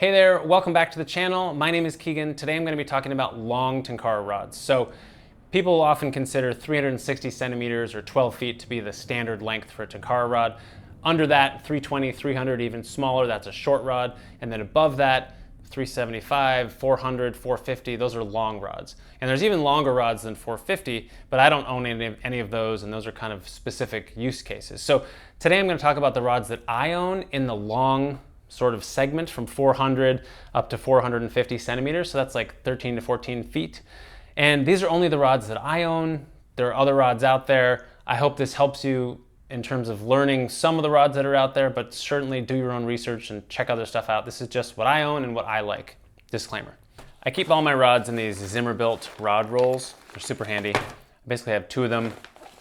Hey there, welcome back to the channel. My name is Keegan. Today I'm going to be talking about long Tenkara rods. So people often consider 360 centimeters or 12 feet to be the standard length for a Tenkara rod. Under that, 320, 300, even smaller, that's a short rod. And then above that, 375, 400, 450, those are long rods. And there's even longer rods than 450, but I don't own any of those, and those are kind of specific use cases. So today I'm going to talk about the rods that I own in the long sort of segment from 400 up to 450 centimeters. So that's like 13 to 14 feet. And these are only the rods that I own. There are other rods out there. I hope this helps you in terms of learning some of the rods that are out there, but certainly do your own research and check other stuff out. This is just what I own and what I like. Disclaimer. I keep all my rods in these Zimmer-built rod rolls. They're super handy. I basically have two of them,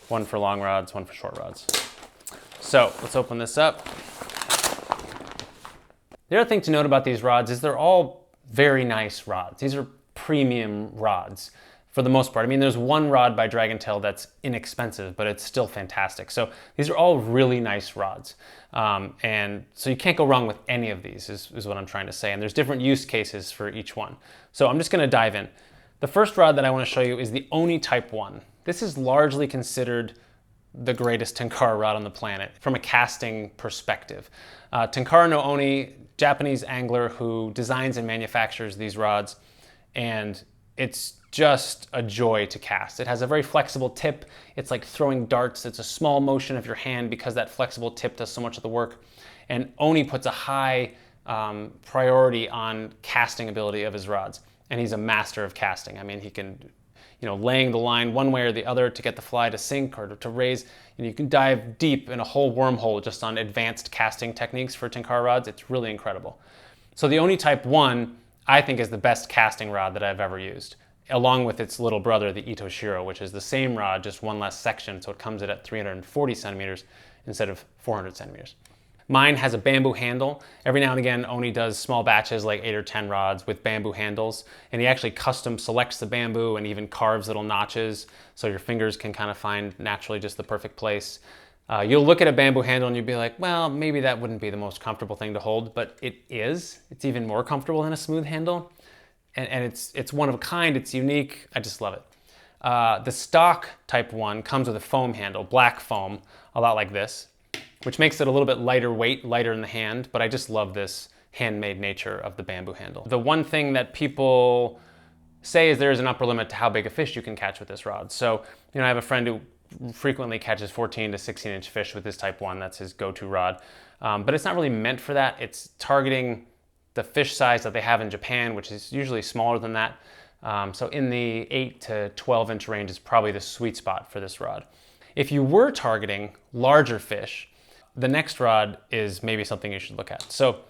one for long rods, one for short rods. So let's open this up. The other thing to note about these rods is they're all very nice rods. These are premium rods for the most part. I mean, there's one rod by Dragontail that's inexpensive, but it's still fantastic. So these are all really nice rods. And so you can't go wrong with any of these is what I'm trying to say. And there's different use cases for each one. So I'm just gonna dive in. The first rod that I wanna show you is the Oni Type-1. This is largely considered the greatest Tenkara rod on the planet from a casting perspective. Tenkara no Oni, Japanese angler who designs and manufactures these rods, and it's just a joy to cast. It has a very flexible tip. It's like throwing darts. It's a small motion of your hand because that flexible tip does so much of the work. And Oni puts a high priority on casting ability of his rods, and he's a master of casting. I mean, he can, laying the line one way or the other to get the fly to sink or to raise. And you can dive deep in a whole wormhole just on advanced casting techniques for Tenkara rods. It's really incredible. So the Oni Type-1, I think, is the best casting rod that I've ever used, along with its little brother, the Itoshiro, which is the same rod, just one less section. So it comes in at 340 centimeters instead of 400 centimeters. Mine has a bamboo handle. Every now and again, Oni does small batches, like 8 or 10 rods with bamboo handles, and he actually custom selects the bamboo and even carves little notches so your fingers can kind of find naturally just the perfect place. You'll look at a bamboo handle and you'll be like, well, maybe that wouldn't be the most comfortable thing to hold, but it is. It's even more comfortable than a smooth handle, and it's one of a kind, it's unique. I just love it. The stock Type-1 comes with a foam handle, black foam, a lot like this, which makes it a little bit lighter weight, lighter in the hand, but I just love this handmade nature of the bamboo handle. The one thing that people say is there is an upper limit to how big a fish you can catch with this rod. So, I have a friend who frequently catches 14 to 16 inch fish with this Type-1, that's his go-to rod. But it's not really meant for that. It's targeting the fish size that they have in Japan, which is usually smaller than that. So in the 8 to 12 inch range is probably the sweet spot for this rod. If you were targeting larger fish, the next rod is maybe something you should look at. So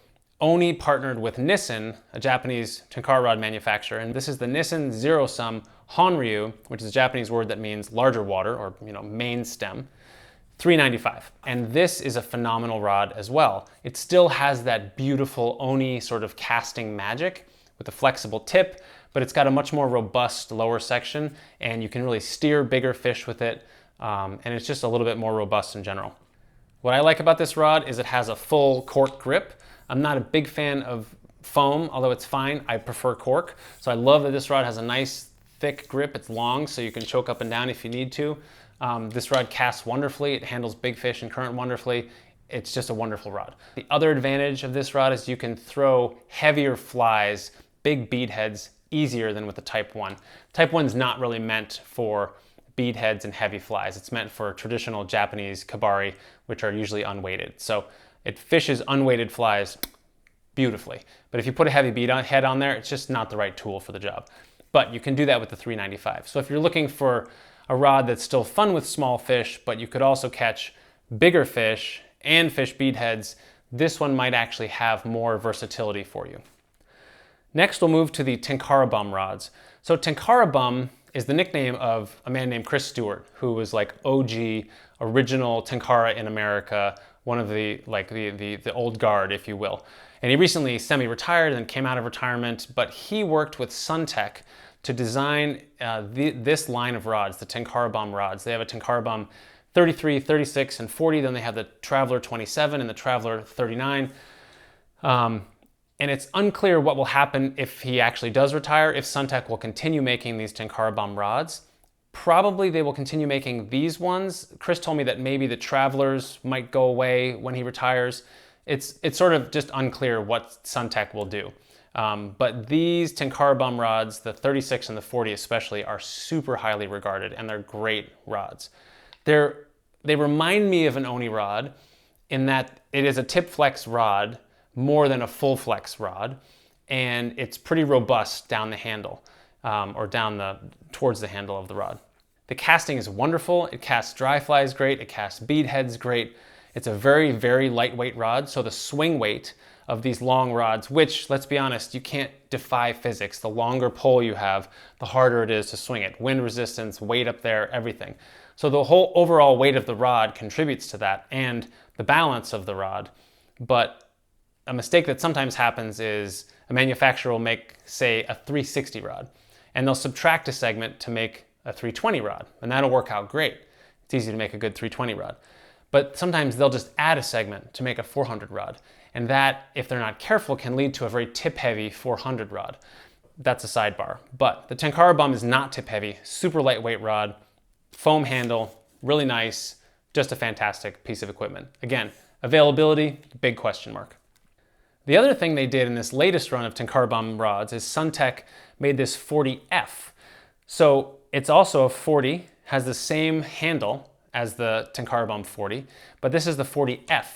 Oni partnered with Nissin, a Japanese Tenkara rod manufacturer, and this is the Nissin Zero-Sum Honryu, which is a Japanese word that means larger water, or main stem, 395. And this is a phenomenal rod as well. It still has that beautiful Oni sort of casting magic with a flexible tip, but it's got a much more robust lower section, and you can really steer bigger fish with it, and it's just a little bit more robust in general. What I like about this rod is it has a full cork grip. I'm not a big fan of foam, although it's fine. I prefer cork. So I love that this rod has a nice thick grip. It's long, so you can choke up and down if you need to. This rod casts wonderfully. It handles big fish and current wonderfully. It's just a wonderful rod. The other advantage of this rod is you can throw heavier flies, big bead heads, easier than with the Type-1. Type-1 is not really meant for bead heads and heavy flies. It's meant for traditional Japanese kabari, which are usually unweighted. So it fishes unweighted flies beautifully. But if you put a heavy bead head on there, it's just not the right tool for the job. But you can do that with the 395. So if you're looking for a rod that's still fun with small fish, but you could also catch bigger fish and fish bead heads, this one might actually have more versatility for you. Next, we'll move to the TenkaraBum rods. So TenkaraBum is the nickname of a man named Chris Stewart, who was like OG, original Tenkara in America, one of the old guard, if you will. And he recently semi-retired and came out of retirement, but he worked with Suntech to design this line of rods, the TenkaraBum rods. They have a TenkaraBum 33, 36, and 40, then they have the Traveler 27 and the Traveler 39. And it's unclear what will happen if he actually does retire, if Suntech will continue making these TenkaraBum rods. Probably they will continue making these ones. Chris told me that maybe the Travelers might go away when he retires. It's sort of just unclear what Suntech will do. But these TenkaraBum rods, the 36 and the 40 especially, are super highly regarded, and they're great rods. They remind me of an Oni rod in that it is a tip flex rod more than a full flex rod, and it's pretty robust down the handle, or towards the handle of the rod. The casting is wonderful. It casts dry flies great. It casts bead heads great. It's a very, very lightweight rod, so the swing weight of these long rods, which, let's be honest, you can't defy physics. The longer pole you have, the harder it is to swing it. Wind resistance, weight up there, everything. So the whole overall weight of the rod contributes to that, and the balance of the rod. But a mistake that sometimes happens is a manufacturer will make, say, a 360 rod, and they'll subtract a segment to make a 320 rod, and that'll work out great. It's easy to make a good 320 rod. But sometimes they'll just add a segment to make a 400 rod, and that, if they're not careful, can lead to a very tip-heavy 400 rod. That's a sidebar. But the TenkaraBum is not tip-heavy, super lightweight rod, foam handle, really nice, just a fantastic piece of equipment. Again, availability, big question mark. The other thing they did in this latest run of TenkaraBum rods is Suntech made this 40F. So it's also a 40, has the same handle as the TenkaraBum 40, but this is the 40F.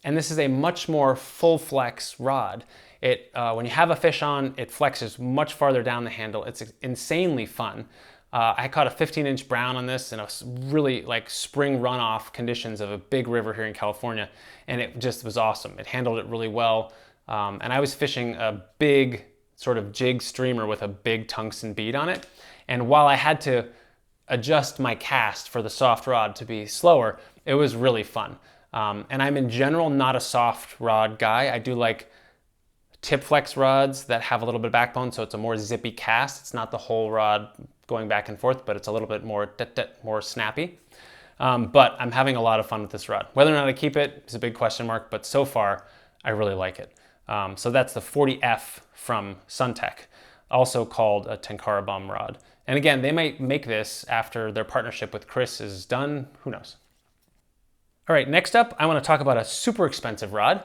And this is a much more full flex rod. When you have a fish on, it flexes much farther down the handle. It's insanely fun. I caught a 15-inch brown on this in a really like spring runoff conditions of a big river here in California, and it just was awesome. It handled it really well, and I was fishing a big sort of jig streamer with a big tungsten bead on it, and while I had to adjust my cast for the soft rod to be slower, it was really fun. And I'm in general not a soft rod guy. I do like tip flex rods that have a little bit of backbone, so it's a more zippy cast. It's not the whole rod going back and forth, but it's a little bit more snappy. But I'm having a lot of fun with this rod. Whether or not I keep it is a big question mark, but so far I really like it. So that's the 40F from Suntech, also called a TenkaraBum rod. And again, they might make this after their partnership with Chris is done, who knows. All right, next up, I want to talk about a super expensive rod,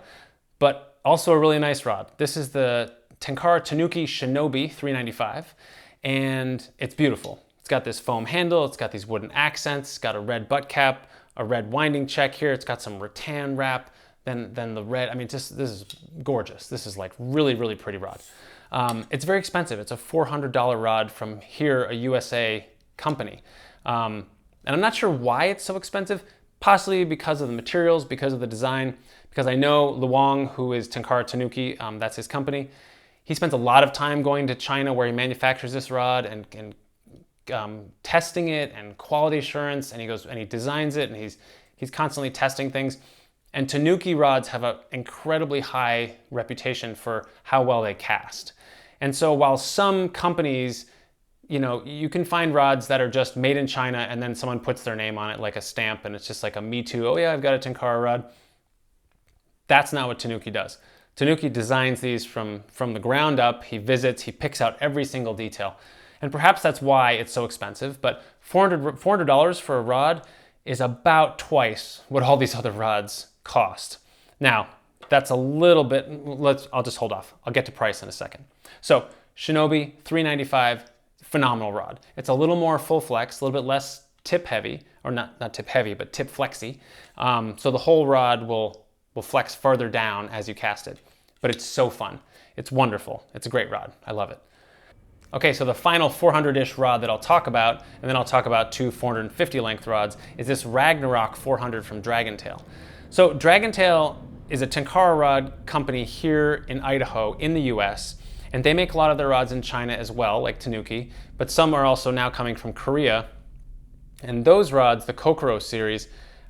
but also a really nice rod. This is the Tenkara Tanuki Shinobi 395, and it's beautiful. It's got this foam handle, it's got these wooden accents, it's got a red butt cap, a red winding check here, it's got some rattan wrap, then the red, I mean, this is gorgeous. This is like really, really pretty rod. It's very expensive. It's a $400 rod from here, a USA company. And I'm not sure why it's so expensive, possibly because of the materials, because of the design, because I know Luong, who is Tenkara Tanuki, that's his company. He spends a lot of time going to China where he manufactures this rod and testing it and quality assurance, and he goes and he designs it, and he's constantly testing things. And Tanuki rods have an incredibly high reputation for how well they cast. And so while some companies, you know, you can find rods that are just made in China and then someone puts their name on it like a stamp and it's just like a me too, oh yeah, I've got a Tenkara rod. That's not what Tanuki does. Tanuki designs these from the ground up. He visits, he picks out every single detail. And perhaps that's why it's so expensive, but $400 for a rod is about twice what all these other rods cost. Now, that's a little bit, I'll just hold off. I'll get to price in a second. So, Shinobi 395, phenomenal rod. It's a little more full flex, a little bit less tip heavy, or not tip heavy, but tip flexy. So the whole rod will flex further down as you cast it. But it's so fun. It's wonderful. It's a great rod. I love it. Okay, so the final 400-ish rod that I'll talk about, and then I'll talk about two 450 length rods, is this Ragnarok 400 from Dragontail. So Dragontail is a Tenkara rod company here in Idaho in the US, and they make a lot of their rods in China as well, like Tanuki, but some are also now coming from Korea. And those rods, the Kokoro series,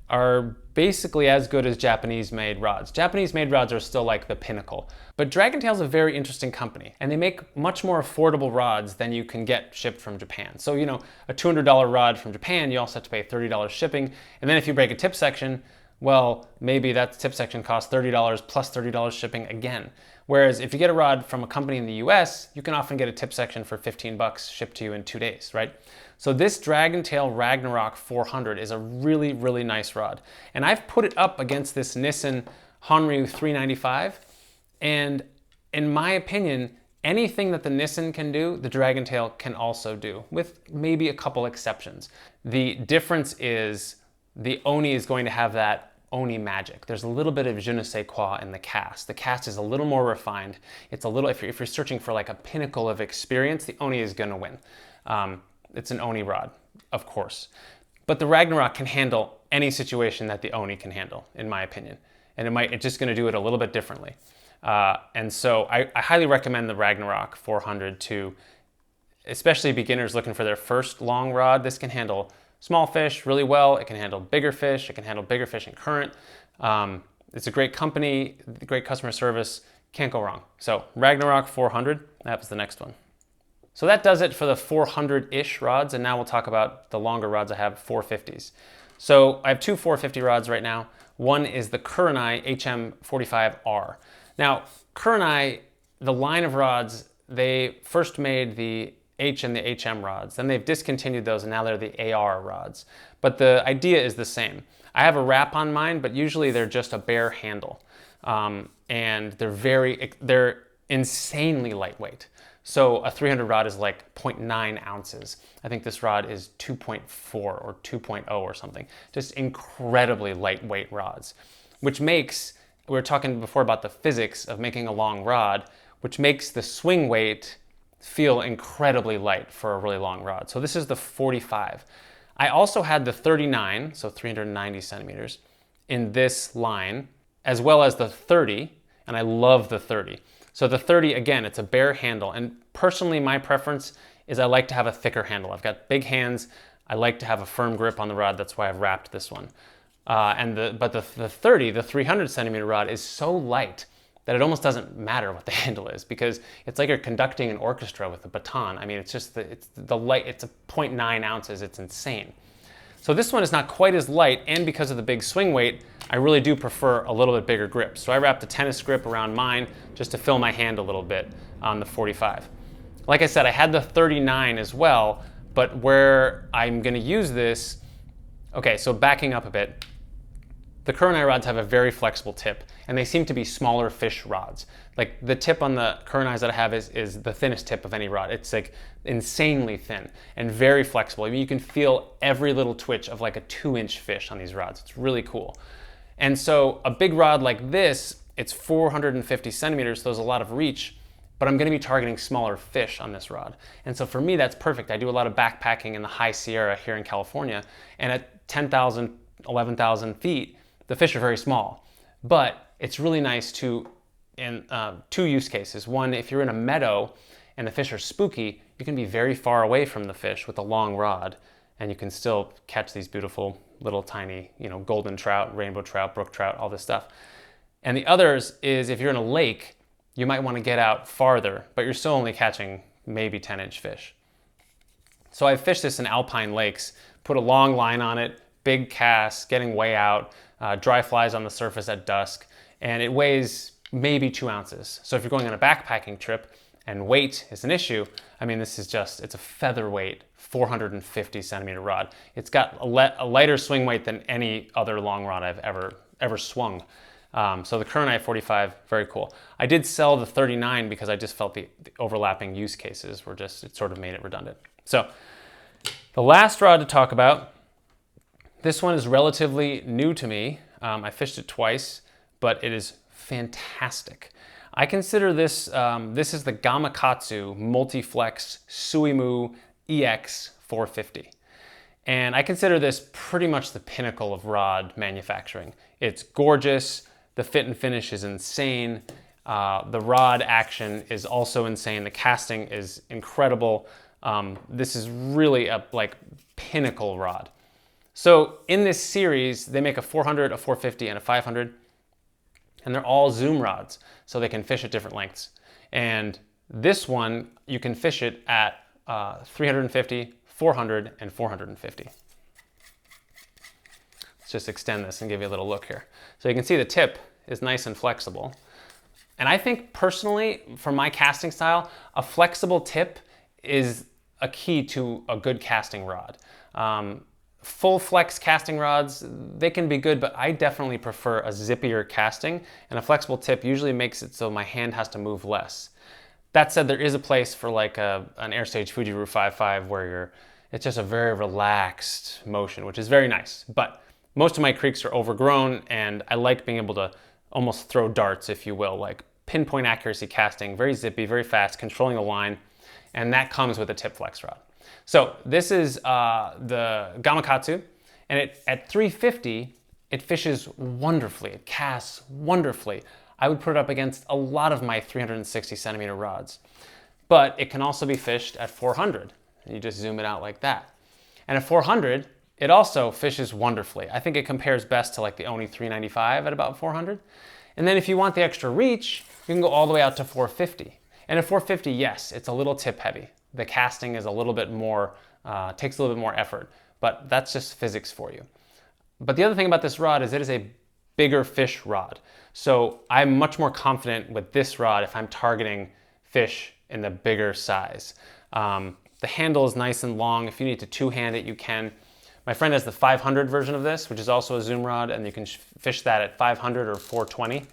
are basically as good as Japanese-made rods. Japanese-made rods are still like the pinnacle. But Dragontail's a very interesting company, and they make much more affordable rods than you can get shipped from Japan. So, you know, a $200 rod from Japan, you also have to pay $30 shipping, and then if you break a tip section, well, maybe that tip section costs $30 plus $30 shipping again. Whereas if you get a rod from a company in the US, you can often get a tip section for 15 bucks shipped to you in 2 days, right? So this Dragontail Ragnarok 400 is a really, really nice rod. And I've put it up against this Nissin Honryu 395. And in my opinion, anything that the Nissin can do, the Dragontail can also do, with maybe a couple exceptions. The difference is the Oni is going to have that Oni magic. There's a little bit of je ne sais quoi in the cast. The cast is a little more refined. It's a little, if you're searching for like a pinnacle of experience, the Oni is gonna win. It's an Oni rod, of course. But the Ragnarok can handle any situation that the Oni can handle, in my opinion. And it's just gonna do it a little bit differently. And so I highly recommend the Ragnarok 400 to, especially beginners looking for their first long rod. This can handle small fish really well. It can handle bigger fish. It can handle bigger fish in current. It's a great company, great customer service. Can't go wrong. So Ragnarok 400, that was the next one. So that does it for the 400-ish rods. And now we'll talk about the longer rods I have, 450s. So I have two 450 rods right now. One is the Kurenai HM45R. Now, Kurenai, the line of rods, they first made the H and the HM rods. Then they've discontinued those and now they're the AR rods. But the idea is the same. I have a wrap on mine, but usually they're just a bare handle. And they're insanely lightweight. So a 300 rod is like 0.9 ounces. I think this rod is 2.4 or 2.0 or something. Just incredibly lightweight rods, which makes, we were talking before about the physics of making a long rod, which makes the swing weight feel incredibly light for a really long rod. So this is the 45. I also had the 39, so 390 centimeters, in this line, as well as the 30, and I love the 30. So the 30, again, it's a bare handle, and personally my preference is I like to have a thicker handle. I've got big hands, I like to have a firm grip on the rod, that's why I've wrapped this one. But the 30, the 300 centimeter rod is so light that it almost doesn't matter what the handle is, because it's like you're conducting an orchestra with a baton. I mean, it's just, it's a 0.9 ounces, it's insane. So this one is not quite as light, and because of the big swing weight, I really do prefer a little bit bigger grip. So I wrapped a tennis grip around mine just to fill my hand a little bit on the 45. Like I said, I had the 39 as well, but where I'm gonna use this, okay, so backing up a bit, the Kurenai rods have a very flexible tip, and they seem to be smaller fish rods. Like the tip on the Kurenais that I have is the thinnest tip of any rod. It's like insanely thin and very flexible. I mean, you can feel every little twitch of like a 2-inch fish on these rods. It's really cool. And so a big rod like this, it's 450 centimeters, so there's a lot of reach, but I'm gonna be targeting smaller fish on this rod. And so for me, that's perfect. I do a lot of backpacking in the high Sierra here in California, and at 10,000, 11,000 feet, the fish are very small. But it's really nice to, in two use cases. One, if you're in a meadow and the fish are spooky, you can be very far away from the fish with a long rod, and you can still catch these beautiful little tiny, golden trout, rainbow trout, brook trout, all this stuff. And the others is if you're in a lake, you might want to get out farther, but you're still only catching maybe 10-inch fish. So I've fished this in alpine lakes, put a long line on it, big casts, getting way out, dry flies on the surface at dusk, and it weighs maybe 2 ounces. So if you're going on a backpacking trip and weight is an issue, I mean, this is just, it's a featherweight 450 centimeter rod. It's got a lighter swing weight than any other long rod I've ever swung. So the Kurenai 45, very cool. I did sell the 39 because I just felt the overlapping use cases were just, it sort of made it redundant. So the last rod to talk about, this one is relatively new to me. I fished it twice, but it is fantastic. I consider this, this is the Gamakatsu Multiflex Suimu EX 450. And I consider this pretty much the pinnacle of rod manufacturing. It's gorgeous, the fit and finish is insane, the rod action is also insane, the casting is incredible. This is really a pinnacle rod. So in this series, they make a 400, a 450, and a 500, and they're all zoom rods, so they can fish at different lengths. And this one, you can fish it at 350, 400, and 450. Let's just extend this and give you a little look here. So you can see the tip is nice and flexible. And I think personally, for my casting style, a flexible tip is a key to a good casting rod. Full flex casting rods, they can be good, but I definitely prefer a zippier casting, and a flexible tip usually makes it so my hand has to move less. That said, there is a place for like an Airstage Fujiru 5.5 where it's just a very relaxed motion, which is very nice. But most of my creeks are overgrown, and I like being able to almost throw darts, if you will, like pinpoint accuracy casting, very zippy, very fast, controlling the line, and that comes with a tip flex rod. So this is the Gamakatsu, and at 350, it fishes wonderfully, it casts wonderfully. I would put it up against a lot of my 360 centimeter rods, but it can also be fished at 400. You just zoom it out like that. And at 400, it also fishes wonderfully. I think it compares best to like the Oni 395 at about 400. And then if you want the extra reach, you can go all the way out to 450. And at 450, yes, it's a little tip heavy. The casting is a little bit more, takes a little bit more effort, but that's just physics for you. But the other thing about this rod is it is a bigger fish rod. So I'm much more confident with this rod if I'm targeting fish in the bigger size. The handle is nice and long. If you need to two-hand it, you can. My friend has the 500 version of this, which is also a zoom rod, and you can fish that at 500 or 420.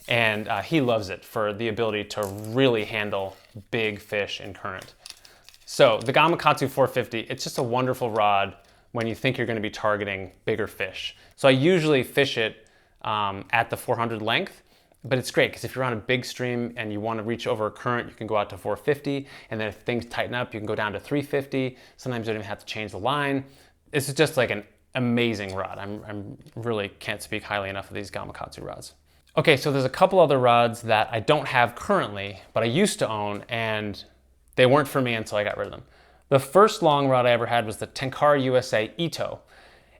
And he loves it for the ability to really handle big fish in current. So the Gamakatsu 450, it's just a wonderful rod when you think you're going to be targeting bigger fish. So I usually fish it at the 400 length, but it's great because if you're on a big stream and you want to reach over a current, you can go out to 450, and then if things tighten up, you can go down to 350. Sometimes you don't even have to change the line. This is just like an amazing rod. I'm really can't speak highly enough of these Gamakatsu rods. Okay, so there's a couple other rods that I don't have currently, but I used to own, and they weren't for me until I got rid of them. The first long rod I ever had was the Tenkara USA Ito.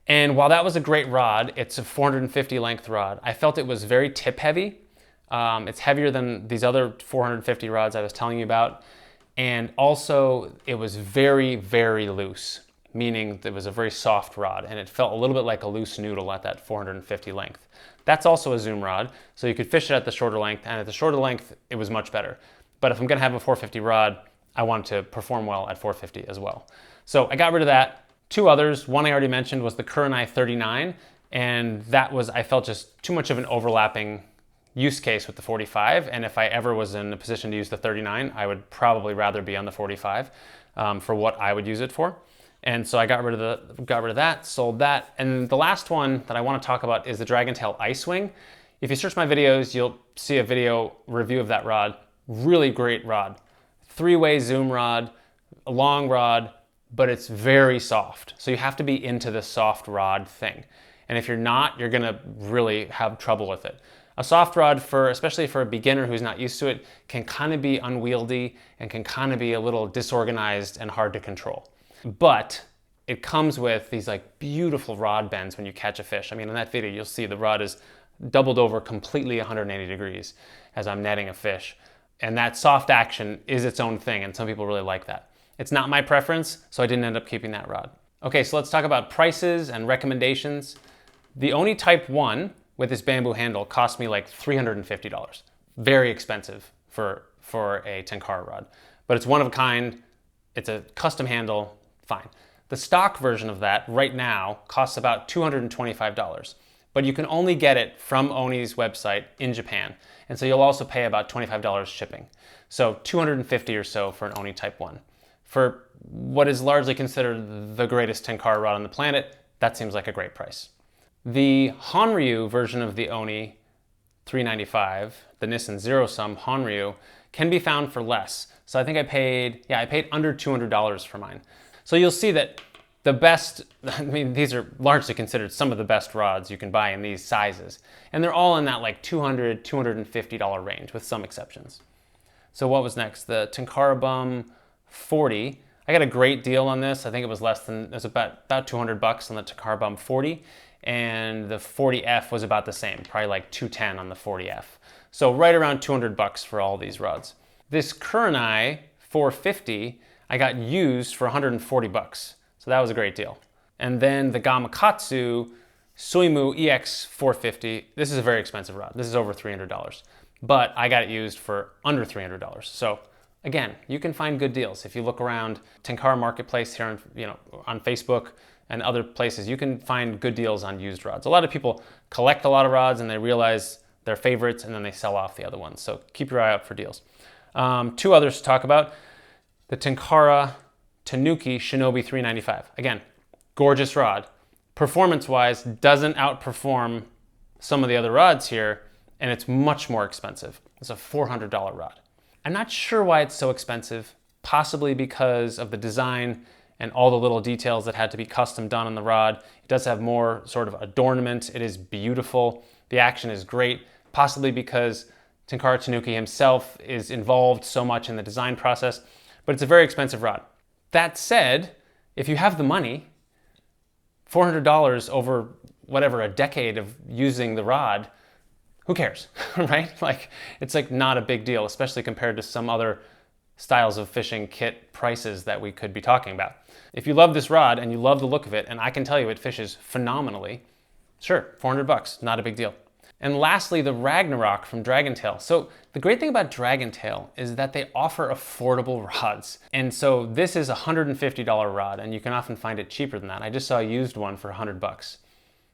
And while that was a great rod, it's a 450 length rod, I felt it was very tip heavy. It's heavier than these other 450 rods I was telling you about. And also it was very, very loose, meaning it was a very soft rod, and it felt a little bit like a loose noodle at that 450 length. That's also a zoom rod, so you could fish it at the shorter length, and at the shorter length, it was much better. But if I'm gonna have a 450 rod, I want to perform well at 450 as well. So I got rid of that. Two others, one I already mentioned was the Kurenai 39, and that was, I felt just too much of an overlapping use case with the 45, and if I ever was in a position to use the 39, I would probably rather be on the 45 for what I would use it for. And so I got rid of that, sold that. And the last one that I want to talk about is the Dragontail Ice Wing. If you search my videos, you'll see a video review of that rod. Really great rod. Three-way zoom rod, a long rod, but it's very soft. So you have to be into the soft rod thing. And if you're not, you're gonna really have trouble with it. A soft rod, especially for a beginner who's not used to it, can kind of be unwieldy and can kind of be a little disorganized and hard to control. But it comes with these like beautiful rod bends when you catch a fish. I mean, in that video, you'll see the rod is doubled over completely 180 degrees as I'm netting a fish. And that soft action is its own thing, and some people really like that. It's not my preference, so I didn't end up keeping that rod. Okay, so let's talk about prices and recommendations. The Oni Type-1 with this bamboo handle cost me like $350. Very expensive for a Tenkara rod. But it's one of a kind, it's a custom handle, fine. The stock version of that right now costs about $225. But you can only get it from Oni's website in Japan. And so you'll also pay about $25 shipping. So $250 or so for an Oni Type-1. For what is largely considered the greatest Tenkara rod on the planet, that seems like a great price. The Honryu version of the Oni 395, the Nissan Zero Sum Honryu, can be found for less. So I think I paid under $200 for mine. So you'll see that the best, I mean, these are largely considered some of the best rods you can buy in these sizes. And they're all in that like $200, $250 range with some exceptions. So what was next? The TenkaraBum 40. I got a great deal on this. I think it was about 200 bucks on the TenkaraBum 40. And the 40F was about the same, probably like 210 on the 40F. So right around 200 bucks for all these rods. This Kurenai 450, I got used for 140 bucks. So that was a great deal. And then the Gamakatsu Suimu EX450. This is a very expensive rod. This is over $300, but I got it used for under $300. So again, you can find good deals. If you look around Tenkara Marketplace here on Facebook and other places, you can find good deals on used rods. A lot of people collect a lot of rods and they realize their favorites and then they sell off the other ones. So keep your eye out for deals. Two others to talk about. The Tenkara Tanuki Shinobi 395. Again, gorgeous rod. Performance-wise, doesn't outperform some of the other rods here, and it's much more expensive. It's a $400 rod. I'm not sure why it's so expensive, possibly because of the design and all the little details that had to be custom done on the rod. It does have more sort of adornment. It is beautiful. The action is great, possibly because Tenkara Tanuki himself is involved so much in the design process, but it's a very expensive rod. That said, if you have the money, $400 over whatever, a decade of using the rod, who cares, right? Like, it's like not a big deal, especially compared to some other styles of fishing kit prices that we could be talking about. If you love this rod and you love the look of it, and I can tell you it fishes phenomenally, sure, $400, not a big deal. And lastly, the Ragnarok from Dragontail. So the great thing about Dragontail is that they offer affordable rods. And so this is a $150 rod, and you can often find it cheaper than that. I just saw a used one for $100.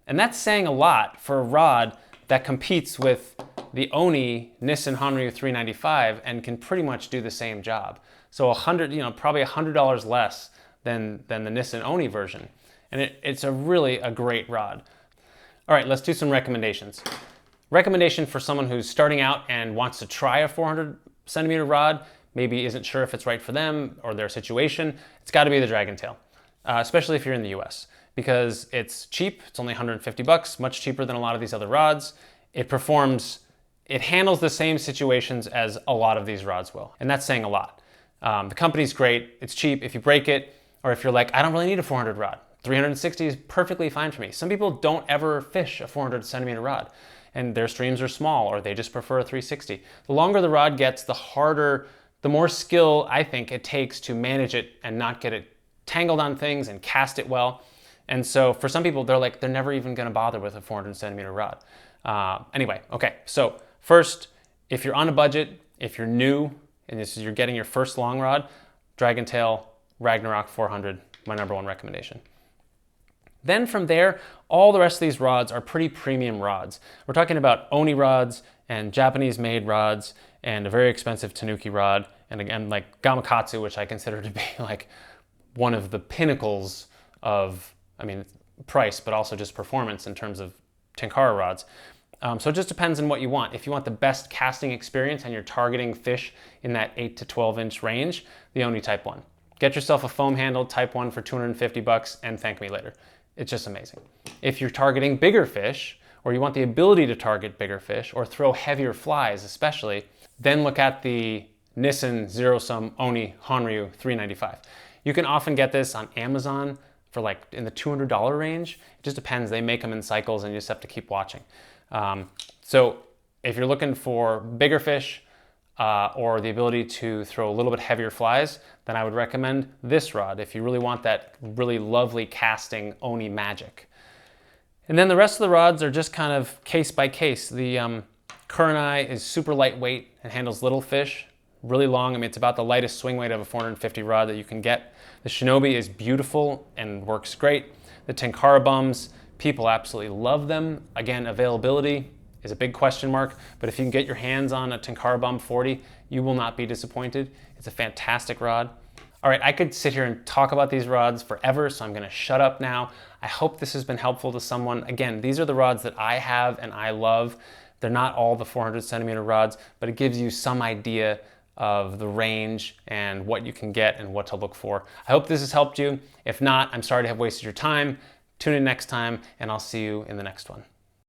And that's saying a lot for a rod that competes with the Oni Honryu 395 and can pretty much do the same job. So probably $100 less than the Nissin Oni version. And it's really a great rod. All right, let's do some recommendations. Recommendation for someone who's starting out and wants to try a 400 centimeter rod, maybe isn't sure if it's right for them or their situation, it's got to be the Dragontail, especially if you're in the US, because it's cheap. It's only $150, much cheaper than a lot of these other rods. It handles the same situations as a lot of these rods will, and that's saying a lot. The company's great, it's cheap. If you break it, or if you're like, I don't really need a 400 rod, 360 is perfectly fine for me. Some people don't ever fish a 400 centimeter rod, and their streams are small, or they just prefer a 360. The longer the rod gets, the harder, the more skill I think it takes to manage it and not get it tangled on things and cast it well. And so for some people, they're never even gonna bother with a 400 centimeter rod. Anyway, okay, so first, if you're on a budget, if you're new, and you're getting your first long rod, Dragontail Ragnarok 400, my #1 recommendation. Then from there, all the rest of these rods are pretty premium rods. We're talking about Oni rods and Japanese made rods and a very expensive Tanuki rod. And again, like Gamakatsu, which I consider to be like one of the pinnacles of, price, but also just performance in terms of Tenkara rods. So it just depends on what you want. If you want the best casting experience and you're targeting fish in that 8 to 12 inch range, the Oni Type-1. Get yourself a foam handled Type-1 for $250 and thank me later. It's just amazing. If you're targeting bigger fish, or you want the ability to target bigger fish, or throw heavier flies especially, then look at the Nissin Zero-Sum Oni Honryu 395. You can often get this on Amazon for like in the $200 range. It just depends, they make them in cycles and you just have to keep watching. So if you're looking for bigger fish, or the ability to throw a little bit heavier flies, then I would recommend this rod if you really want that really lovely casting Oni magic. And then the rest of the rods are just kind of case by case. The Kurenai is super lightweight and handles little fish, really long. It's about the lightest swing weight of a 450 rod that you can get. The Shinobi is beautiful and works great. The TenkaraBums, people absolutely love them. Again, availability is a big question mark, but if you can get your hands on a TenkaraBum 40, you will not be disappointed. It's a fantastic rod. All right, I could sit here and talk about these rods forever, so I'm gonna shut up now. I hope this has been helpful to someone. Again, these are the rods that I have and I love. They're not all the 400 centimeter rods, but it gives you some idea of the range and what you can get and what to look for. I hope this has helped you. If not, I'm sorry to have wasted your time. Tune in next time, and I'll see you in the next one.